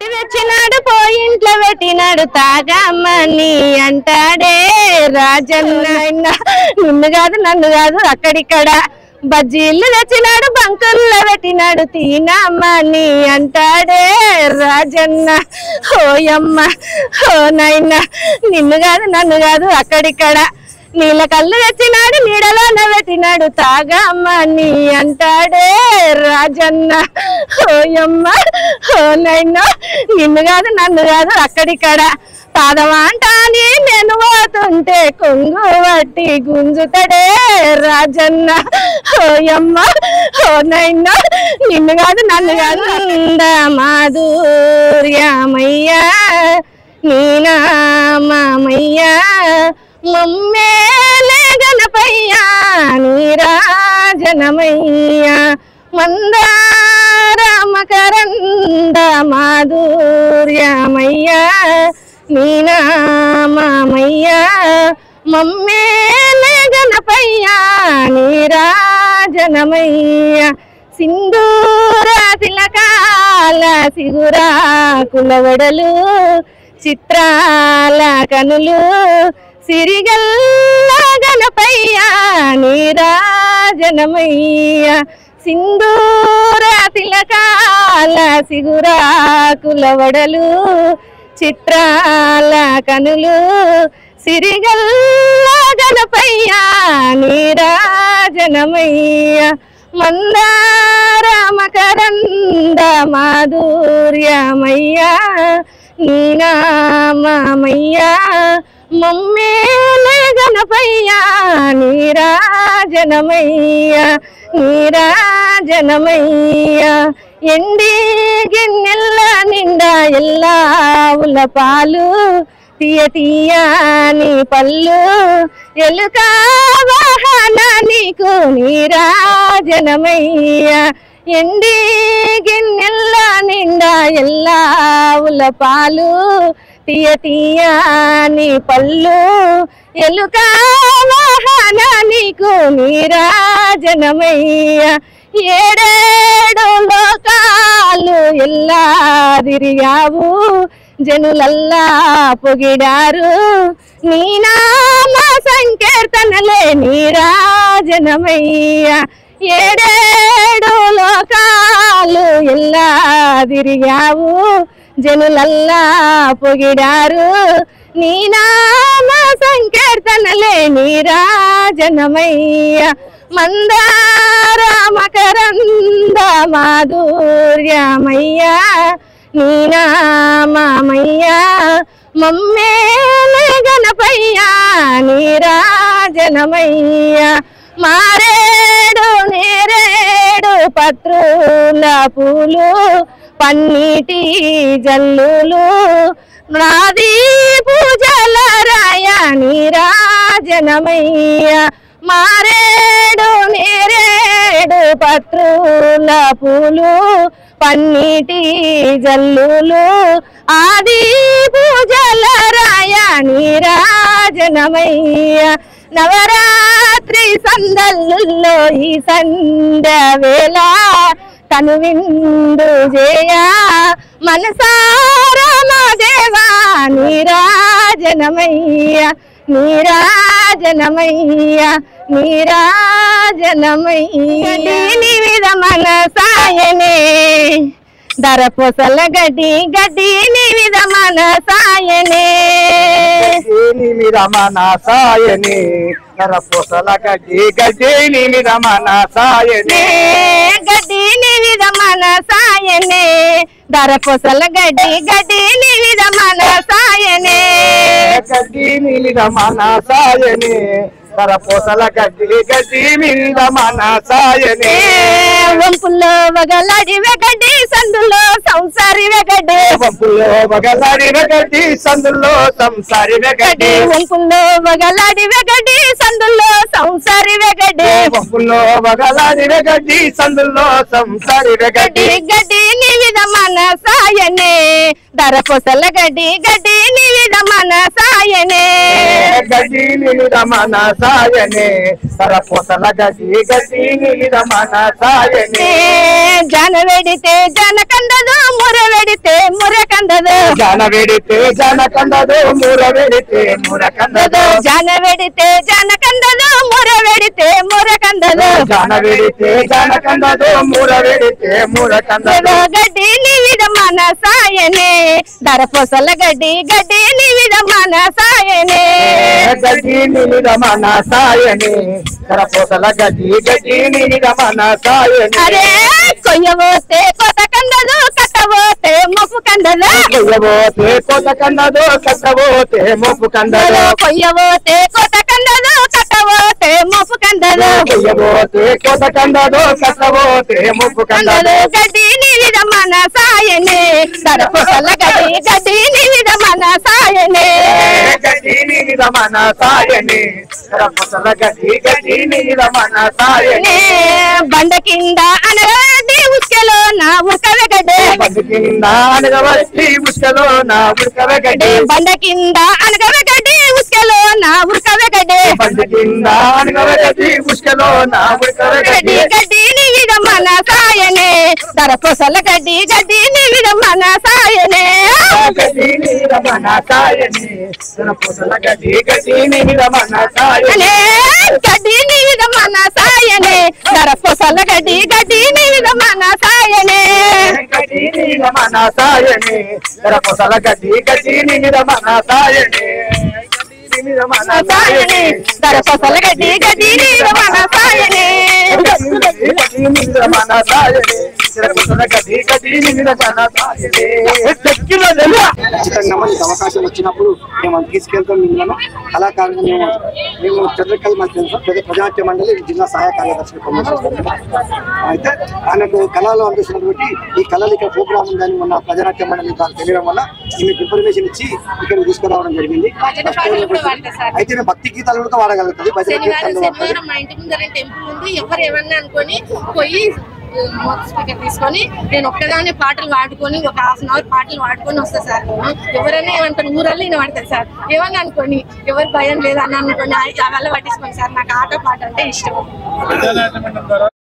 పట్టి తెచ్చినాడు పోయింట్లో పెట్టినాడు తాగమ్మని అంటాడే రాజన్న. నిన్ను కాదు నన్ను కాదు అక్కడిక్కడ బజ్జీలు తెచ్చినాడు బంకుల్లో పెట్టినాడు తినమ్మని అంటాడే రాజన్న. ఓయమ్మ ఓ నాయన నిన్ను కాదు నన్ను కాదు అక్కడిక్కడ నీళ్ళ కళ్ళు తెచ్చినాడు నీడలోన పెట్టినాడు తాగమ్మని అంటాడే రాజన్న. ఓయమ్మ ఓ నాయన నిన్ను కాదు నన్ను కాదు అక్కడిక్కడ పాదమాంటాని నేను పోతుంటే కొంగు పట్టి గుంజుతడే రాజన్న. ఓయమ్మ ఓ నాయన నిన్ను కాదు నన్ను కాదు మాధుర్యమయ్యా నీనా మామయ్యా మమ్మేలే గణపయ్యా నీరాజనమయ్యా మందారమకరంద మాధుర్యమయ్యా నీనా మామయ్యా మమ్మేలే గణపయ్యా నీరాజనమయ్యా సింధూర తిలకాల సిగురా కులవడలు చిత్రాల కనులు సిరిగల్ల గణపయ్యా నీరాజనమయ్యా సింధూర తిలకాల సిగురా కులవడలు చిత్రాల కనులు సిరిగల్ల గణపయ్యా నీరాజనమయ్యా మందార మకరంద మాధుర్యమయ్యా నీనా మామయ్యా మమ్మేలే గణపయ్యా నీరాజనమయ్యా నీరాజనమయ్యా ఎండి గిన్నెల్ల నిండా ఎల్లావుల పాలు తీయ తీయని పళ్ళు ఎలుక వాహన నీకు నీరాజనమయ్యా ఎండి గిన్నెల్ల నిండా ఎల్లావుల పాలు తీయ తీయని పళ్ళు ఎలుక వాహన నీకు నీరాజనమయ్యా ఏడేడు లోకాలు ఎల్లా తిరిగావు జనులల్లా పొగిడారు నీ నామ సంకీర్తనలే నీరాజనమయ్యా ఏడేడు లోకాలు ఎల్లా తిరిగావు జనులల్లా పొగిడారు నీ నామ సంకీర్తనలే నీరాజనమయ్యా మందార మకరంద మాధుర్యమయ్యా నీనా మామయ్యా మమ్మేలే గణపయ్యా నీరాజనమయ్యా మారేడు నేరేడు పత్రుల పూలు పన్నీటి జల్లులు నాది పూజల రాయ నీరాజనమయ్యా మారేడు నేరేడు పత్రుల పూలు పన్నీటి జల్లులు ఆది పూజల రాయ నీరాజనమయ్యా నవరాత్రి సందల్లో ఈ సంధ్య వేళ తను విందు జయ మనసారా మా దేవా నీరాజనమయ్యా నీరాజనమయ్యా నీరాజనమయ్యా నివిధ మనసాయనే దరపొసల గడ్డి గడ్డి నివిధ మనసాయనే నిమిద మనసాయనే దరపొసల గడ్డి గడ్డి నిమిద మనసాయనే గడ్డి నివిధ మనసాయనే దరపొసల గడ్డి గడ్డి నివిధ మనసాయనే గడ్డి నిమిద మనసాయనే దరపొసల గడ్డి గడ్డి నిమిద మనసాయనే వంపుల్లో వగలాడి వెగడ్డి సందులో సంసారి వెగడ్డి వంపుల్లో వగలాడి వెగడ్డి సందులో సంసారి వెగడ్డి వంపుల్లో వగలాడి వెగడ్డి సందులో సంసారి వెగడ్డి వంపుల్లో వగలాడి వెగడ్డి సందులో సంసారి వెగడ్డి గడ్డి నివిధ మనసాయనే దరపొసల గడ్డి గడ్డి నివిధ మనసాయనే గడ్డి నిమిద మనసాయనే దరపొసల గడ్డి గడ్డి నిమిద మనసాయనే జన వెడితే జన కందదు ముర వెడితే ముర కందదు జాన వెడితే జాన కందదు మూర వెడితే మూర కందదు జాన వెడితే జాన కందదు మూర వెడితే మూర కందదు జాన వెడితే జాన కందదు మూర వెడితే మూర కందదు గడ్డి నివిద మన సాయనే దరపొసల గడ్డి గడ్డి నివిద మన సాయనే గడ్డి నివిద మన సాయనే దరపొసల గడ్డి గడ్డి నివిద మన సాయనే అరే కొయ్యబోతే కొత్త కందదు కట్టబోతే మొప్పు కందదు కొయ్యబోతే కొత్త కందదు కట్టబోతే మొప్పు కందదు కొయ్యబోతే కొత్త కందదు కట్టబోతే మొప్పు కందదు కొయ్యబోతే కొత్త కందదు కట్టబోతే మొప్పు కందదు గడ్డి నివిద మన సాయనే దరపొసల గడ్డి గడ్డి నివిద మన సాయనే గడ్డి నివిద మన సాయనే దరపొసల గడ్డి గడ్డి నివిద మన సాయనే బండ కింద అనగడ్డి ఉస్కెలో నా ఉడకవెగడ్డే బండ కింద అనగవచ్చి ఉస్కెలో నా ఉడకవెగడ్డే బండ కింద అనగవెగడ్డి ఉస్కెలో నా ఉడకవెగడ్డే బండ కింద అనగవచ్చి ఉస్కెలో నా ఉడకవెగడ్డే గడ్డి నివిద మన సాయనే దరపొసల గడ్డి గడ్డి నివిద మన సాయనే గడ్డి నివిద మన సాయనే దరపొసల గడ్డి గడ్డి నివిద మన సాయనే గడ్డి నివిద మన సాయనే దరపొసల గడ్డి గడ్డి నివిద మన సాయనే గడ్డి నివిద మన సాయనే దరపొసల గడ్డి గడ్డి నివిద మన సాయనే మన సాయనే దరపొసల గడ్డి గడ్డి నివిద మన సాయనే మన సాయనే దరపొసల గడ్డి గడ్డి నివిద మన సాయనే ఖచ్చితంగా మనకి అవకాశం వచ్చినప్పుడు మేము తీసుకెళ్తాం. మిమ్మల్ని కళాకారులు మేము చంద్రకళ ప్రజానాట్య మండలి జిల్లా సహాయ కార్యదర్శి అయితే ఆయనకు కళలో అందిస్తున్నటువంటి ఈ కళలు ఇక్కడ ప్రోగ్రామ్ ఉందని మొన్న ప్రజానాట్య మండలి దానికి తెలియడం వల్ల మీకు ఇన్ఫర్మేషన్ ఇచ్చి ఇక్కడ తీసుకురావడం జరిగింది. అయితే మేము భక్తి గీతాలు కూడా వాడగలుగుతుంది. భజన గీతాలు మా ఇంటి ముందర టెంపుల్ ఉంది. ఎవరు ఏమన్నా అనుకొని పోయి స్పీకర్ తీసుకొని నేను ఒక్కదాన్ని పాటలు పాడుకొని ఒక హాఫ్ అన్ అవర్ పాటలు పాడుకొని వస్తా సార్. ఎవరైనా ఏమనుకోని ఊరల్లో నేను పడతాను సార్. ఏమన్నా అనుకోని ఎవరు భయం లేదని అనుకోని అవల్ల పట్టించుకోండి సార్. నాకు ఆట పాట అంటే ఇష్టం.